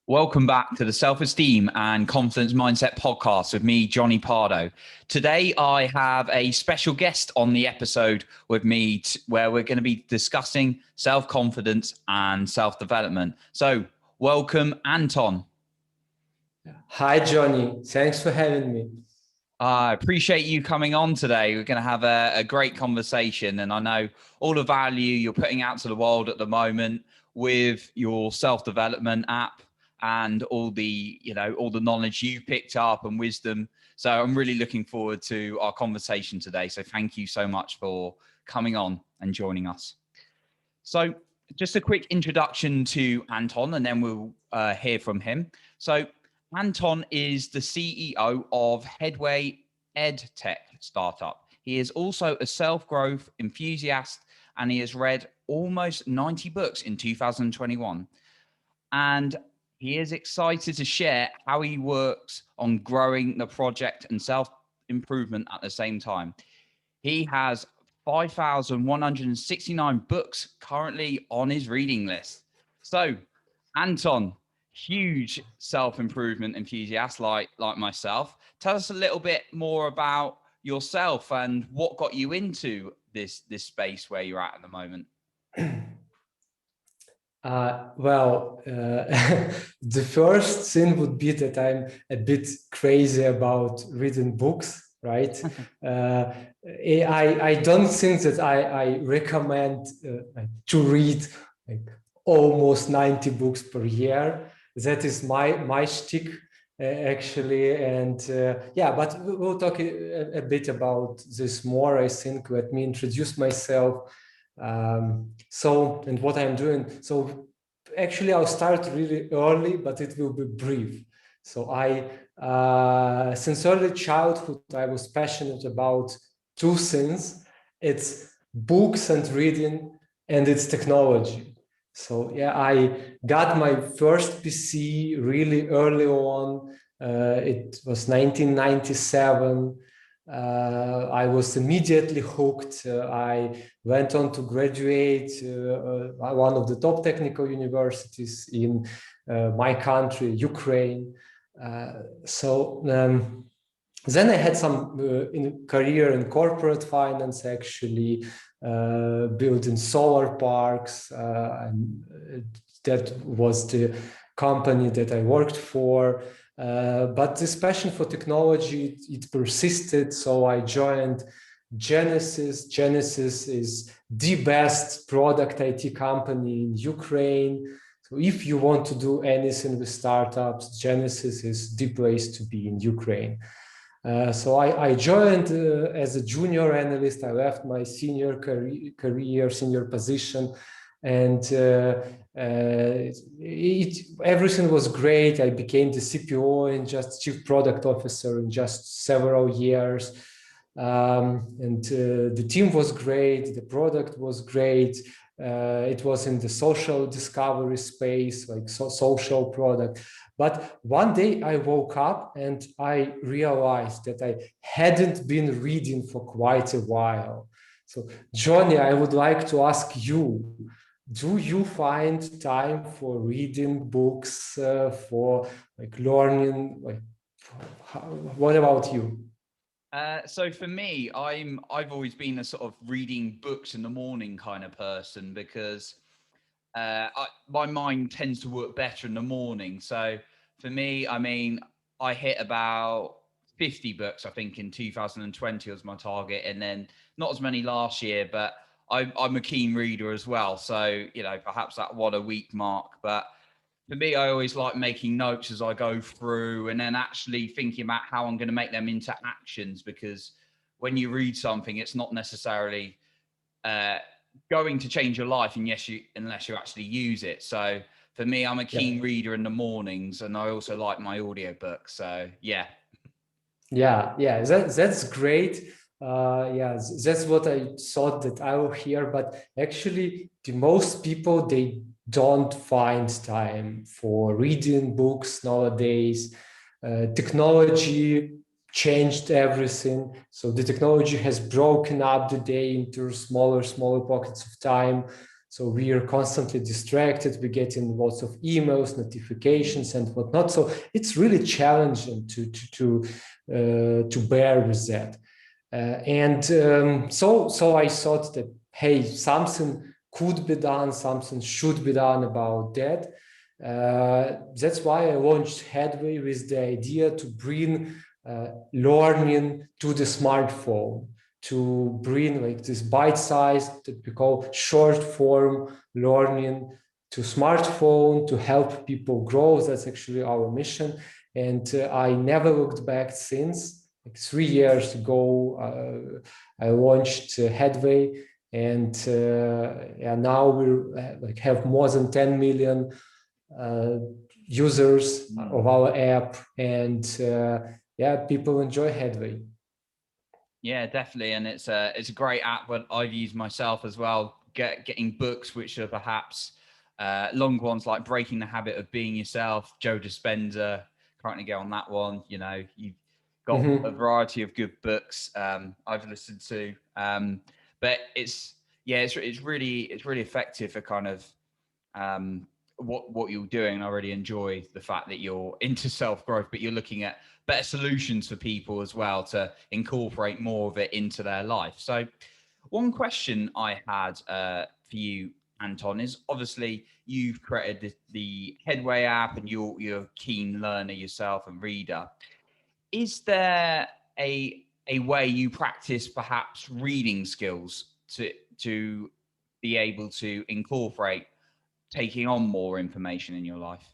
Welcome back to the Self-Esteem and Confidence Mindset podcast with me, Johnny Pardo. Today, I have a special guest on the episode with me where we're going to be discussing self-confidence and self-development. So welcome, Anton. Hi, Johnny. Thanks for having me. I appreciate you coming on today. We're going to have a great conversation, and I know all the value you're putting out to the world at the moment with your self-development app and all the knowledge you picked up and wisdom. So I'm really looking forward to our conversation today. So thank you so much for coming on and joining us. So just a quick introduction to Anton, and then we'll hear from him. So Anton is the CEO of Headway EdTech startup. He is also a self-growth enthusiast, and he has read almost 90 books in 2021. And he is excited to share how he works on growing the project and self-improvement at the same time. He has 5,169 books currently on his reading list. So, Anton, huge self-improvement enthusiast like myself. Tell us a little bit more about yourself and what got you into this space where you're at the moment. The first thing would be that I'm a bit crazy about reading books, right? I don't think that I recommend to read like almost 90 books per year. That is my shtick, actually. And but we'll talk a bit about this more, I think. Let me introduce myself. And what I'm doing. So actually I'll start really early, but it will be brief. So since early childhood, I was passionate about two things. It's books and reading, and it's technology. So I got my first PC really early on. It was 1997. I was immediately hooked. I went on to graduate one of the top technical universities in my country, Ukraine. Then I had some career in corporate finance, actually, building solar parks. And that was the company that I worked for. But this passion for technology, it persisted. So I joined Genesis. Genesis is the best product IT company in Ukraine. So if you want to do anything with startups, Genesis is the place to be in Ukraine. So I joined as a junior analyst. I left my senior senior position, and everything was great. I became the CPO and just chief product officer in just several years. The team was great. The product was great. It was in the social discovery space, like social product. But one day I woke up and I realized that I hadn't been reading for quite a while. So, Johnny, I would like to ask you, do you find time for reading books, for like learning? What about you? So for me, I've always been a sort of reading books in the morning kind of person because my mind tends to work better in the morning. So for me, I mean, I hit about 50 books, I think, in 2020 was my target, and then not as many last year, but I'm a keen reader as well. So, perhaps that what a week mark. But for me, I always like making notes as I go through and then actually thinking about how I'm going to make them into actions, because when you read something, it's not necessarily going to change your life unless you actually use it. So for me, I'm a keen reader in the mornings, and I also like my audiobooks. So that's great. That's what I thought that I will hear. But actually, the most people, they don't find time for reading books nowadays. Technology changed everything. So the technology has broken up the day into smaller pockets of time. So we are constantly distracted. We're getting lots of emails, notifications, and whatnot. So it's really challenging to bear with that. So I thought that, hey, something could be done, something should be done about that. That's why I launched Headway with the idea to bring learning to the smartphone, to bring like this bite-sized, that we call short-form learning to smartphone, to help people grow. That's actually our mission. And I never looked back since. Like 3 years ago, I launched Headway, and now we have more than 10 million users of our app, and people enjoy Headway. Yeah, definitely, and it's a great app that I've used myself as well. Getting books which are perhaps long ones like Breaking the Habit of Being Yourself, Joe Dispenza, currently go on that one. You know, you've got a variety of good books I've listened to, but it's really effective for kind of what you're doing. I really enjoy the fact that you're into self-growth, but you're looking at better solutions for people as well to incorporate more of it into their life. So one question I had for you, Anton, is obviously you've created the Headway app and you're a keen learner yourself and reader. Is there a way you practice perhaps reading skills to be able to incorporate taking on more information in your life?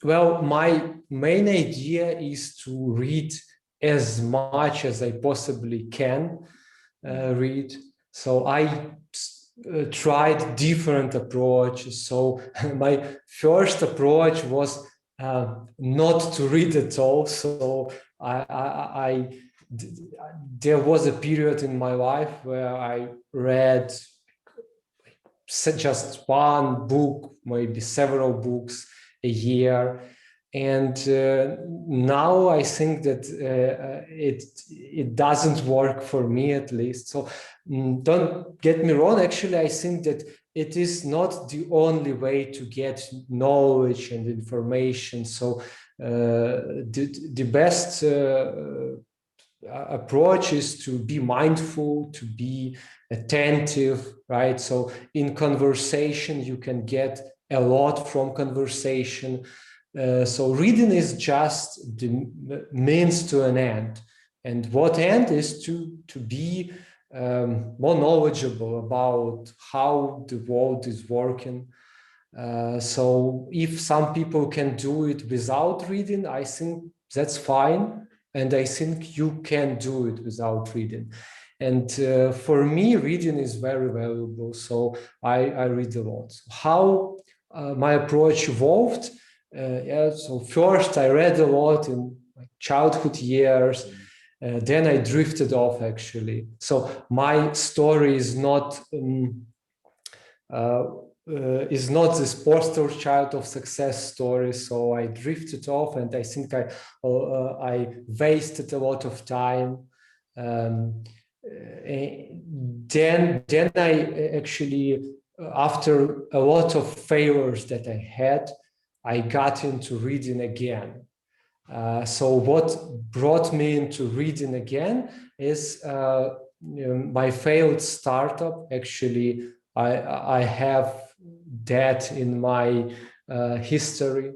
Well, my main idea is to read as much as I possibly can read. So I tried different approaches. So my first approach was not to read at all. So there was a period in my life where I read just one book, maybe several books a year. And now I think that it doesn't work for me, at least. So don't get me wrong. Actually, I think that it is not the only way to get knowledge and information. So the best approach is to be mindful, to be attentive, right? So in conversation, you can get a lot from conversation. So reading is just the means to an end. And what end is to be more knowledgeable about how the world is working. So if some people can do it without reading, I think that's fine. And I think you can do it without reading. And for me, reading is very valuable. So I read a lot. How my approach evolved? So first I read a lot in my childhood years. Then I drifted off, actually. So my story is not this poster child of success story. So I drifted off, and I think I wasted a lot of time. Then I actually, after a lot of failures that I had, I got into reading again. So what brought me into reading again is my failed startup. Actually, I have that in my history.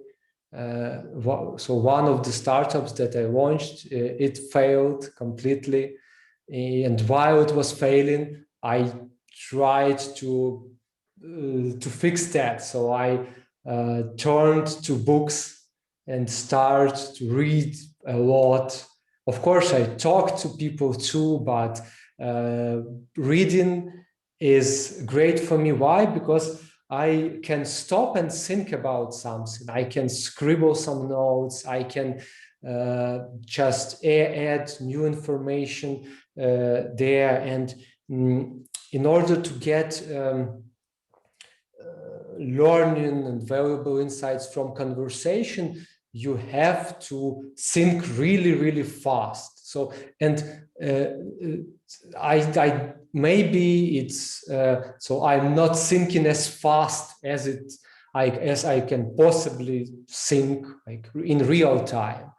So one of the startups that I launched, it failed completely. And while it was failing, I tried to fix that. So I turned to books and start to read a lot. Of course, I talk to people too, but reading is great for me. Why? Because I can stop and think about something. I can scribble some notes. I can just add new information there. And in order to get learning and valuable insights from conversation, you have to think really, really fast. So, and I maybe it's so I'm not thinking as fast as I can possibly think like in real time.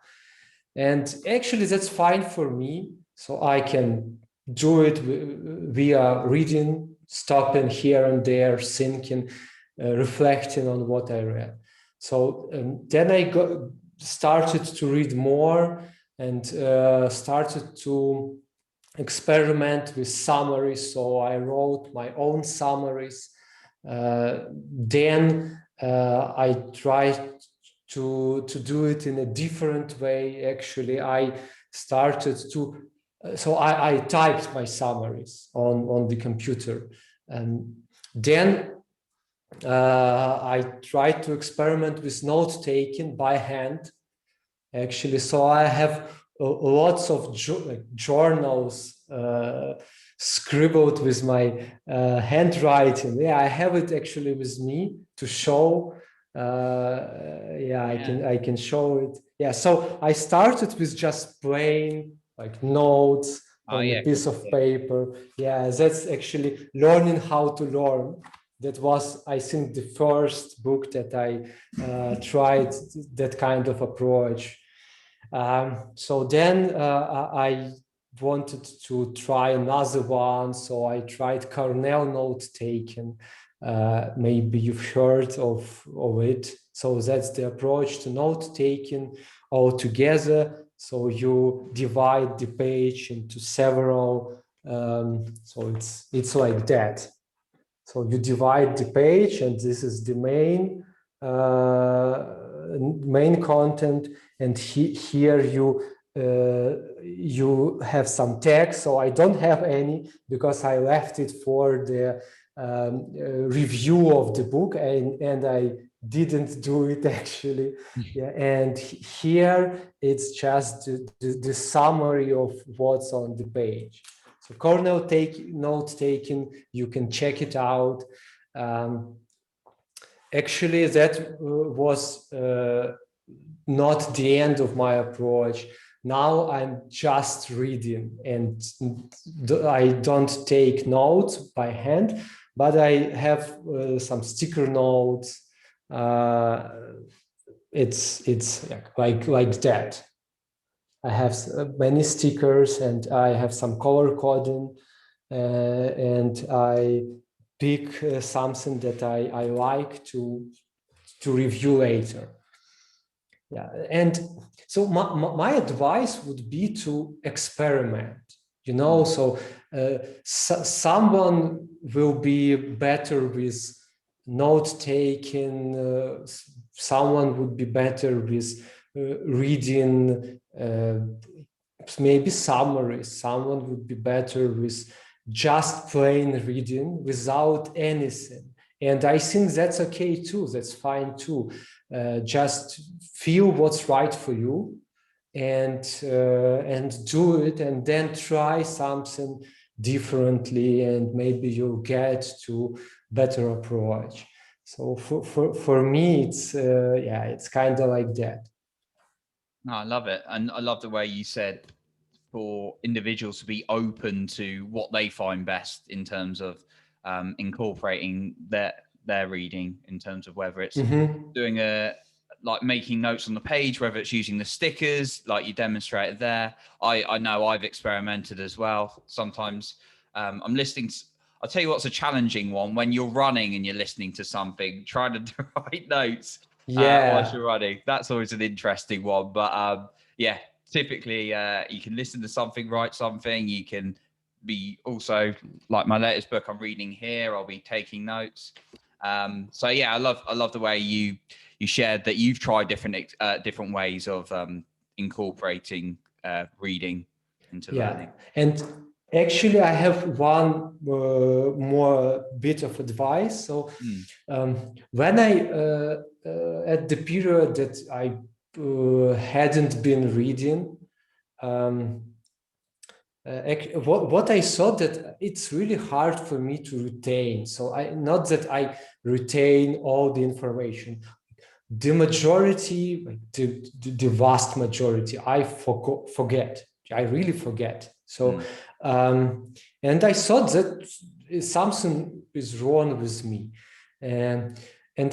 And actually that's fine for me. So I can do it via reading, stopping here and there, thinking, reflecting on what I read. So then I started to read more and started to experiment with summaries. So I wrote my own summaries. Then I tried to do it in a different way. Actually, I started to, so I typed my summaries on the computer. And then I tried to experiment with note taking by hand, actually. So I have lots of journals scribbled with my handwriting. Yeah, I have it actually with me to show. I can show it. Yeah, so I started with just plain like notes on a piece of paper. Yeah, that's actually learning how to learn. That was, I think, the first book that I tried that kind of approach. So then I wanted to try another one. So I tried Cornell note taking. Maybe you've heard of it. So that's the approach to note taking all together. So you divide the page into several. So it's like that. So you divide the page, and this is the main content, and here you have some text. So I don't have any because I left it for the review of the book, and I didn't do it actually. Yeah, and here it's just the summary of what's on the page. So Cornell note taking, you can check it out. Actually, that was not the end of my approach. Now I'm just reading, and I don't take notes by hand, but I have some sticker notes. It's like that. I have many stickers, and I have some color coding, and I pick something that I like to review later. Yeah, and so my advice would be to experiment. So someone will be better with note taking. Someone would be better with reading, maybe summaries. Someone would be better with just plain reading without anything. And I think that's okay too. That's fine too. Just feel what's right for you, and do it, and then try something differently, and maybe you'll get to better approach. So for me, it's kind of like that. No, I love it. And I love the way you said for individuals to be open to what they find best in terms of incorporating their reading, in terms of whether it's doing like making notes on the page, whether it's using the stickers like you demonstrated there. I know I've experimented as well. Sometimes I'm listening to, I'll tell you what's a challenging one: when you're running and you're listening to something, trying to write notes whilst you're running. That's always an interesting one. But typically you can listen to something, write something. You can be also, like my latest book I'm reading here, I'll be taking notes. So yeah, I love the way you shared that you've tried different ways of incorporating reading into learning. And actually, I have one more bit of advice. So when I at the period that I hadn't been reading, what I thought that it's really hard for me to retain. So not that I retain all the information. The majority, the vast majority, I forget. I really forget. So, and I thought that something is wrong with me. And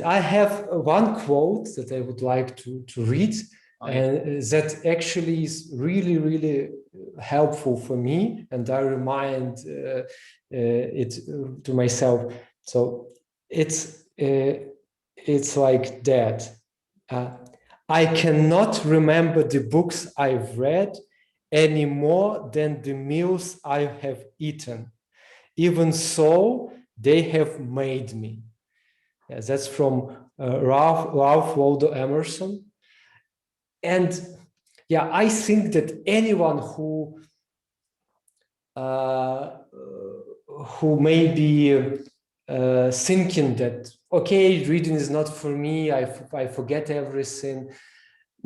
I have one quote that I would like to read, that actually is really, really helpful for me. And I remind it to myself. So it's like that. I cannot remember the books I've read any more than the meals I have eaten. Even so, they have made me. Yeah, that's from Ralph Waldo Emerson. And yeah, I think that anyone who may be thinking that, okay, reading is not for me, I forget everything.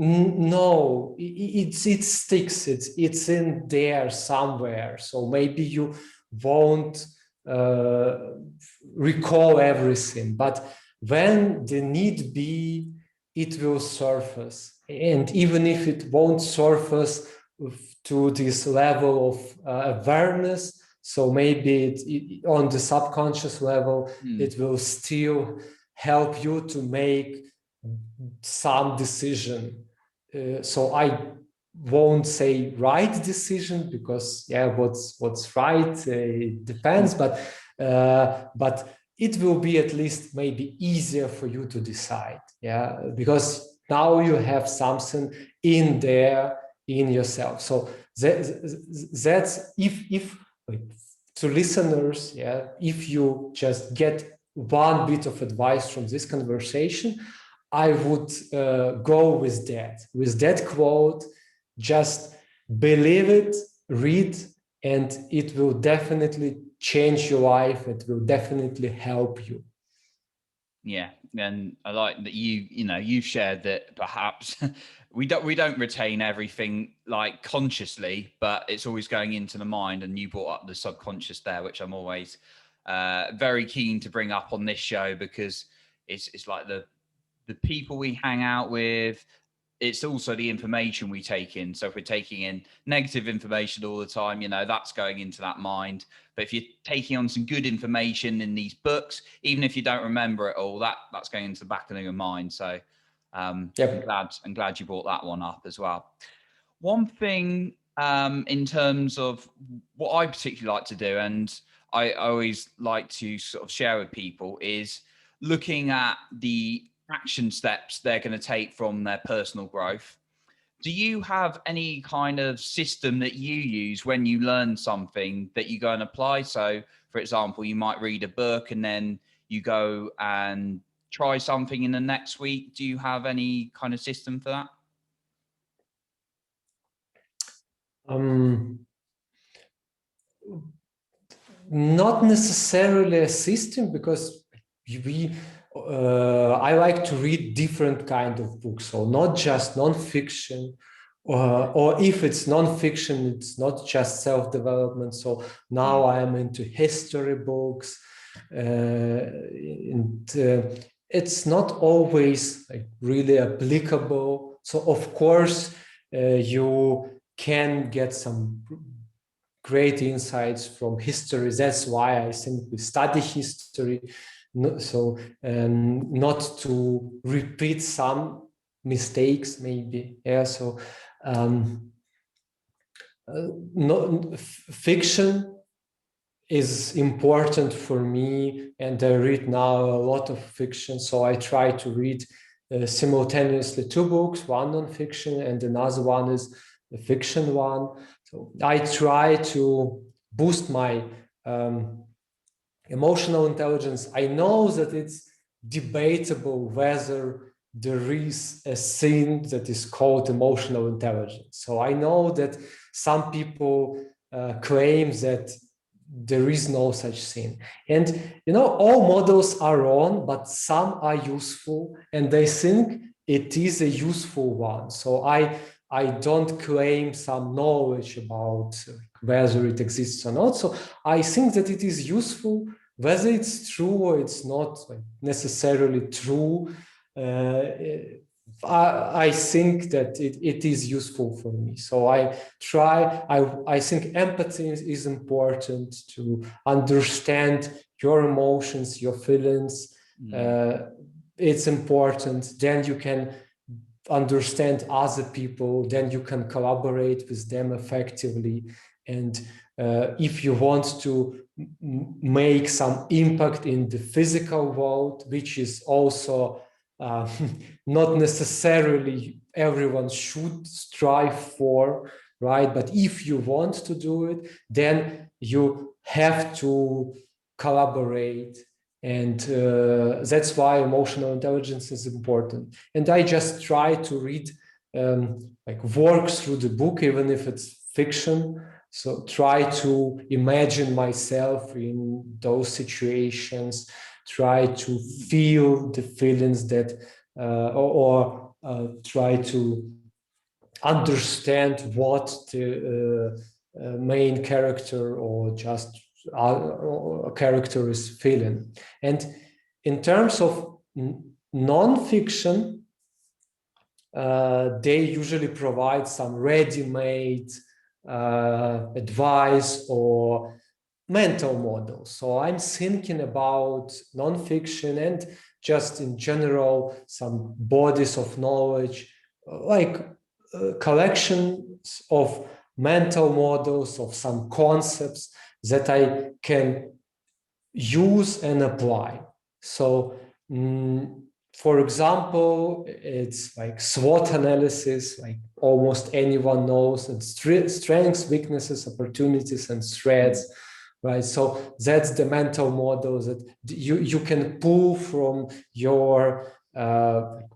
No, it sticks. It's in there somewhere. So maybe you won't recall everything, but when the need be, it will surface. And even if it won't surface to this level of awareness, so maybe on the subconscious level, it will still help you to make some decision. So I won't say right decision, because what's right, it depends, but it will be at least maybe easier for you to decide, because now you have something in there in yourself. So that's if to listeners, if you just get one bit of advice from this conversation, I would go with that quote. Just believe it, read, and it will definitely change your life. It will definitely help you. Yeah, and I like that you've shared that perhaps we don't retain everything like consciously, but it's always going into the mind. And you brought up the subconscious there, which I'm always very keen to bring up on this show, because it's like the people we hang out with. It's also the information we take in. So if we're taking in negative information all the time, that's going into that mind. But if you're taking on some good information in these books, even if you don't remember it all, that's going into the back of your mind. So I'm glad you brought that one up as well. One thing in terms of what I particularly like to do, and I always like to sort of share with people, is looking at the action steps they're going to take from their personal growth. Do you have any kind of system that you use when you learn something that you go and apply? So, for example, you might read a book and then you go and try something in the next week. Do you have any kind of system for that? Not necessarily a system, because I like to read different kind of books, so not just non-fiction, or if it's non-fiction, it's not just self-development. So now I am into history books, and it's not always like really applicable. So of course you can get some great insights from history. That's why I think we study history, so not to repeat some mistakes, maybe. So fiction is important for me, and I read now a lot of fiction. So I try to read simultaneously two books, one non-fiction and another one is the fiction one. So I try to boost my emotional intelligence. I know that it's debatable whether there is a thing that is called emotional intelligence. So I know that some people claim that there is no such thing. And, all models are wrong, but some are useful, and I think it is a useful one. So I don't claim some knowledge about whether it exists or not. So I think that it is useful. Whether it's true or it's not necessarily true, I think that it is useful for me. So I think empathy is important, to understand your emotions, your feelings. It's important. Then you can understand other people, then you can collaborate with them effectively. And if you want to make some impact in the physical world, which is also not necessarily everyone should strive for, right? But if you want to do it, then you have to collaborate. And that's why emotional intelligence is important. And I just try to read, work through the book, even if it's fiction. So try to imagine myself in those situations, try to feel the feelings that, try to understand what the main character or just a character is feeling. And in terms of non-fiction, they usually provide some ready-made advice or mental models. So I'm thinking about non-fiction and just in general some bodies of knowledge, like collections of mental models of some concepts that I can use and apply. So for example, it's like SWOT analysis, like almost anyone knows, and strengths, weaknesses, opportunities, and threats, right? So that's the mental model that you can pull from your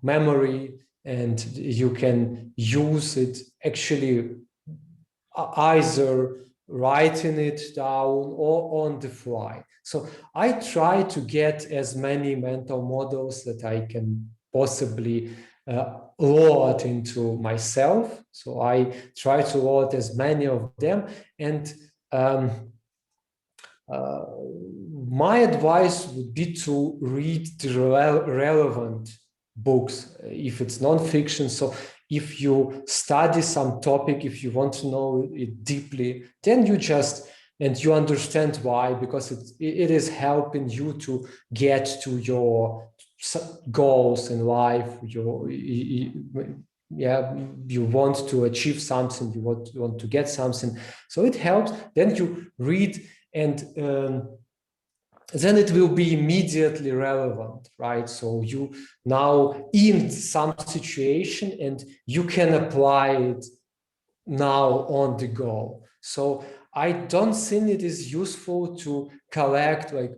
memory, and you can use it actually either writing it down or on the fly. So I try to get as many mental models that I can possibly load into myself. So I try to load as many of them. And my advice would be to read the relevant books, if it's non-fiction. So if you study some topic, if you want to know it deeply, then you just, and you understand why, because it is helping you to get to your goals in life. You want to achieve something, you want to get something. So it helps. Then you read, and then it will be immediately relevant, right? So you now in some situation, and you can apply it now on the go. So I don't think it is useful to collect like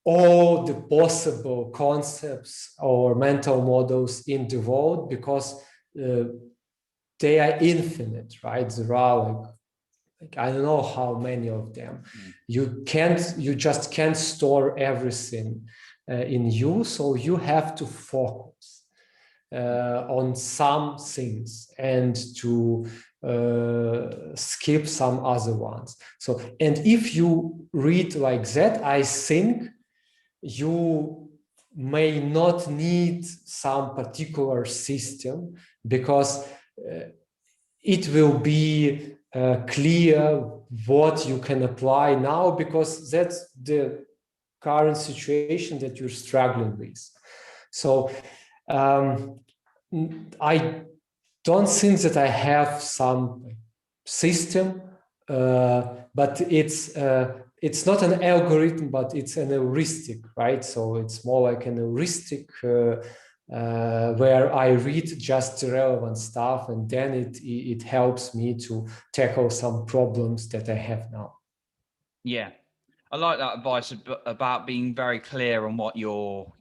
all the possible concepts or mental models in the world, because they are infinite, right? There are like I don't know how many of them. You just can't store everything in you. So you have to focus on some things and to skip some other ones. So, and if you read like that, I think you may not need some particular system, because it will be clear what you can apply now, because that's the current situation that you're struggling with. So I don't think that I have some system, but it's not an algorithm, but it's an heuristic, right? So it's more like an heuristic where I read just the relevant stuff, and then it helps me to tackle some problems that I have now. Yeah, I like that advice about being very clear on what you're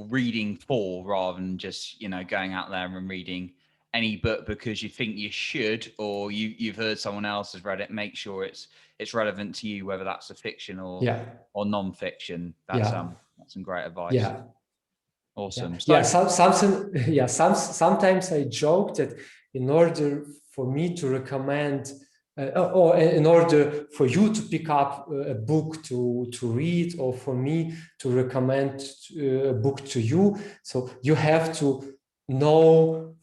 reading for, rather than just going out there and reading any book because you think you should, or you've heard someone else has read it. Make sure it's relevant to you, whether that's a fiction or non-fiction. That's some great advice. Yeah. Awesome. Sometimes I joke that in order for me to recommend, or in order for you to pick up a book to read, or for me to recommend a book to you, so you have to know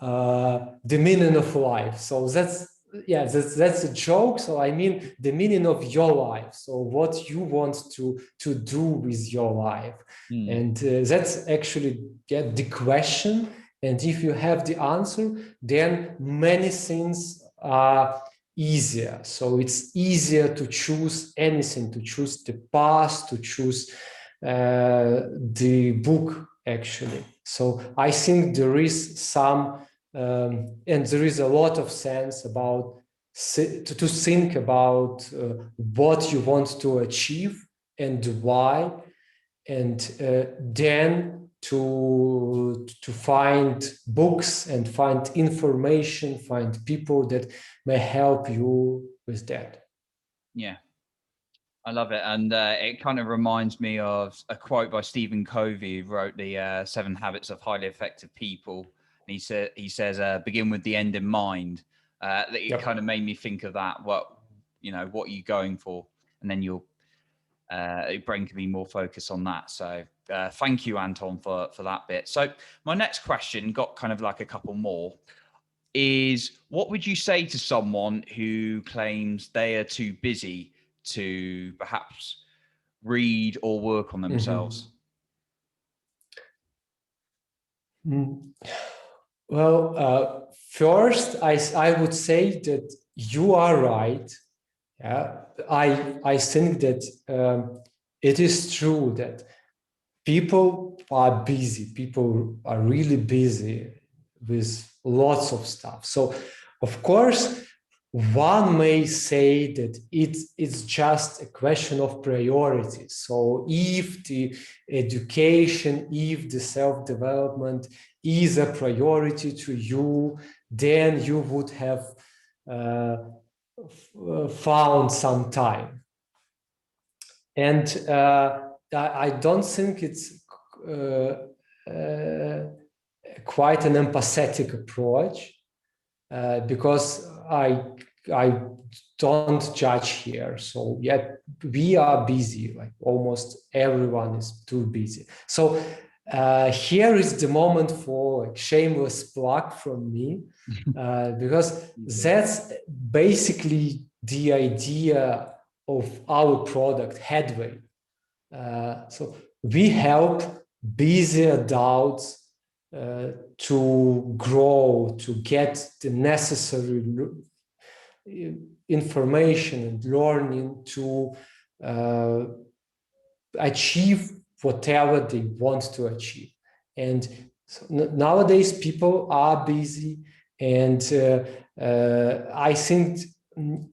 the meaning of life. So that's a joke. So I mean the meaning of your life. So what you want to do with your life, and that's actually the question. And if you have the answer, then many things are easier. So it's easier to choose anything, to choose the path, to choose the book actually. So I think there is some, and there is a lot of sense about to think about what you want to achieve and why, and then to find books and find information, find people that may help you with that. Yeah, I love it. And it kind of reminds me of a quote by Stephen Covey, who wrote the 7 Habits of Highly Effective People. And he says, begin with the end in mind. It kind of made me think of that. What are you going for? And then your brain can be more focused on that. So thank you, Anton, for that bit. So my next question, got kind of like a couple more, is what would you say to someone who claims they are too busy to perhaps read or work on themselves? Well, first, I would say that you are right. Yeah, I think that it is true that people are busy. People are really busy with lots of stuff. So, of course, one may say that it's just a question of priorities. So if the education, if the self-development is a priority to you, then you would have found some time. And I don't think it's quite an empathetic approach, because I don't judge here. So yet we are busy, like almost everyone is too busy. So here is the moment for like shameless plug from me, because that's basically the idea of our product, Headway. So we help busy adults to grow, to get the necessary information and learning to achieve whatever they want to achieve. And so nowadays people are busy, and I think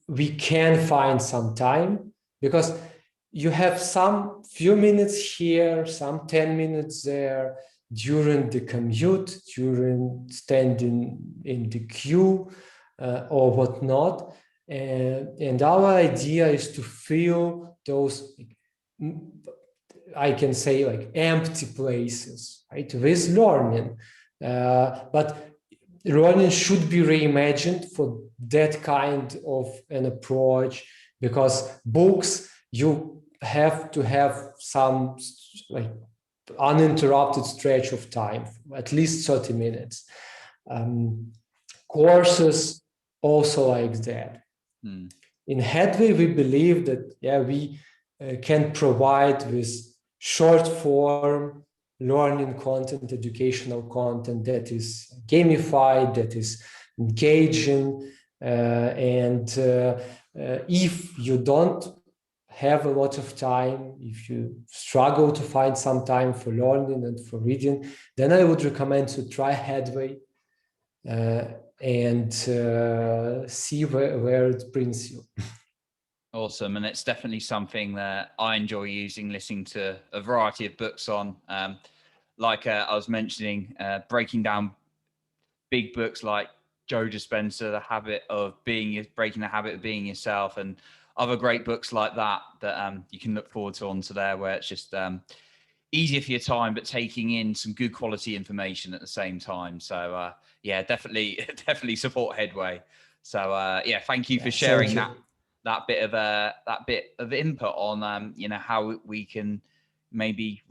we can find some time, because you have some few minutes here, some 10 minutes there, during the commute, during standing in the queue or whatnot. And our idea is to fill those, I can say, like empty places, right, with learning. But learning should be reimagined for that kind of an approach, because books, you have to have some like uninterrupted stretch of time, at least 30 minutes. Courses also like that. In Headway, we believe that we can provide with short form learning content, educational content that is gamified, that is engaging, and if you don't have a lot of time, if you struggle to find some time for learning and for reading, then I would recommend to try Headway and see where it brings you. Awesome. And it's definitely something that I enjoy using, listening to a variety of books on. Like I was mentioning, breaking down big books like Joe Dispenza, Breaking the Habit of Being Yourself, and other great books like that you can look forward to onto there, where it's just easier for your time, but taking in some good quality information at the same time. So definitely support Headway. So thank you for sharing that bit of input on how we can maybe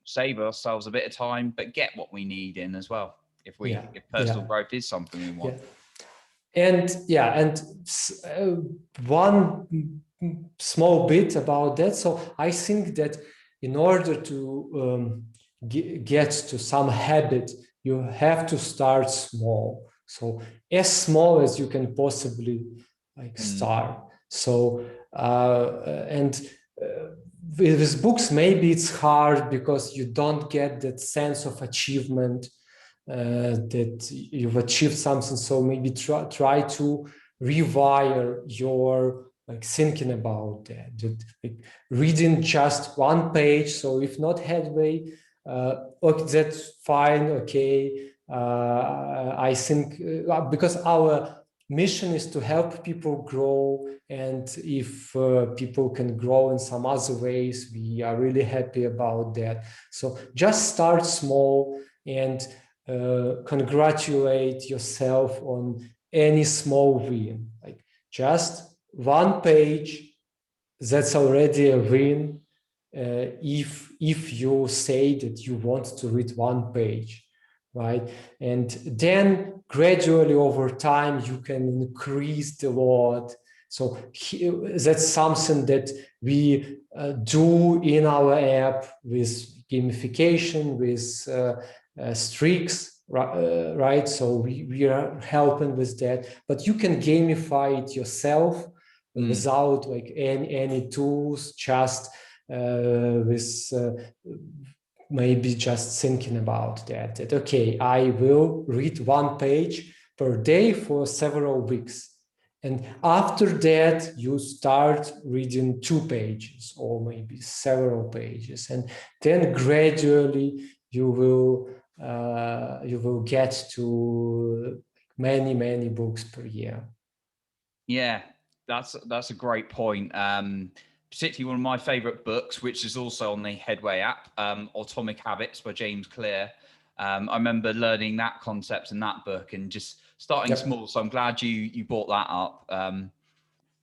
save ourselves a bit of time, but get what we need in as well. if personal growth is something we want. One small bit about that. So I think that in order to get to some habit, you have to start small. So as small as you can possibly start. So with books, maybe it's hard because you don't get that sense of achievement that you've achieved something. So maybe try to rewire your thinking about that reading just one page. So if not Headway, okay, that's fine. Okay, I think because our mission is to help people grow, and if people can grow in some other ways, we are really happy about that. So just start small and congratulate yourself on any small win. Like just one page, that's already a win. If you say that you want to read one page, right? And then gradually over time, you can increase the load. So that's something that we do in our app with gamification, with streaks, right? So we are helping with that, but you can gamify it yourself without any tools, just with maybe just thinking about that okay, I will read one page per day for several weeks, and after that you start reading 2 pages or maybe several pages, and then gradually you will get to many books per year. Yeah, that's a great point. Particularly one of my favorite books, which is also on the Headway app, Atomic Habits by James Clear. I remember learning that concept in that book and just starting small. So I'm glad you brought that up.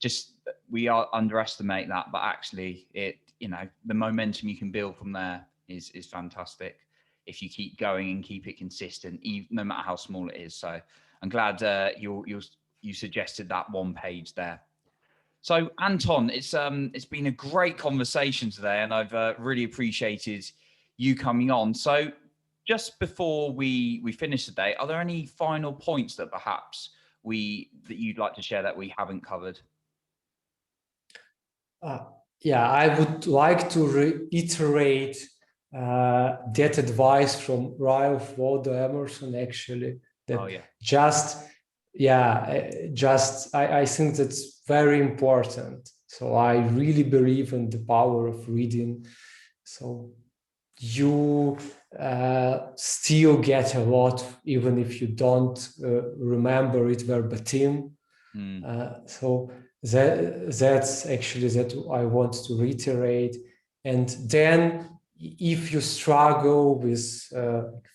Just we underestimate that, but actually the momentum you can build from there is fantastic if you keep going and keep it consistent, even no matter how small it is. So I'm glad you suggested that one page there. So Anton, it's been a great conversation today, and I've really appreciated you coming on. So just before we finish today, are there any final points that perhaps that you'd like to share that we haven't covered? I would like to reiterate that advice from Ralph Waldo Emerson, actually, that I think that's very important. So I really believe in the power of reading. So you still get a lot, even if you don't remember it verbatim. So that's actually that I want to reiterate. And then if you struggle with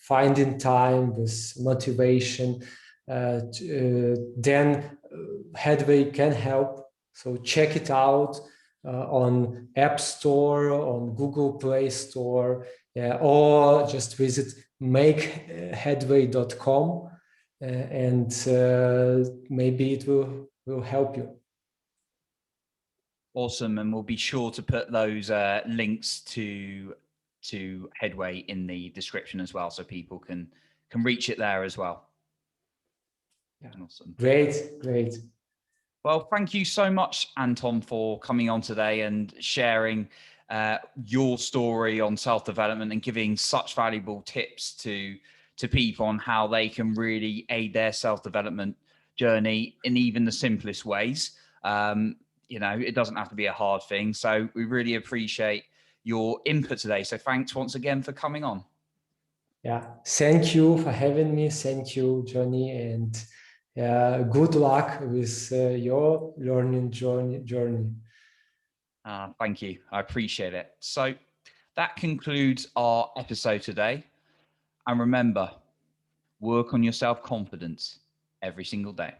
finding time, with motivation, then Headway can help. So check it out on App Store, on Google Play Store, or just visit makeheadway.com, and maybe it will help you. Awesome, and we'll be sure to put those links to Headway in the description as well, so people can reach it there as well. Yeah. Awesome. Great. Well, thank you so much, Anton, for coming on today and sharing your story on self-development and giving such valuable tips to people on how they can really aid their self-development journey in even the simplest ways. It doesn't have to be a hard thing. So we really appreciate your input today. So thanks once again for coming on. Yeah, thank you for having me. Thank you, Johnny, and good luck with your learning journey. Thank you. I appreciate it. So that concludes our episode today. And remember, work on your self-confidence every single day.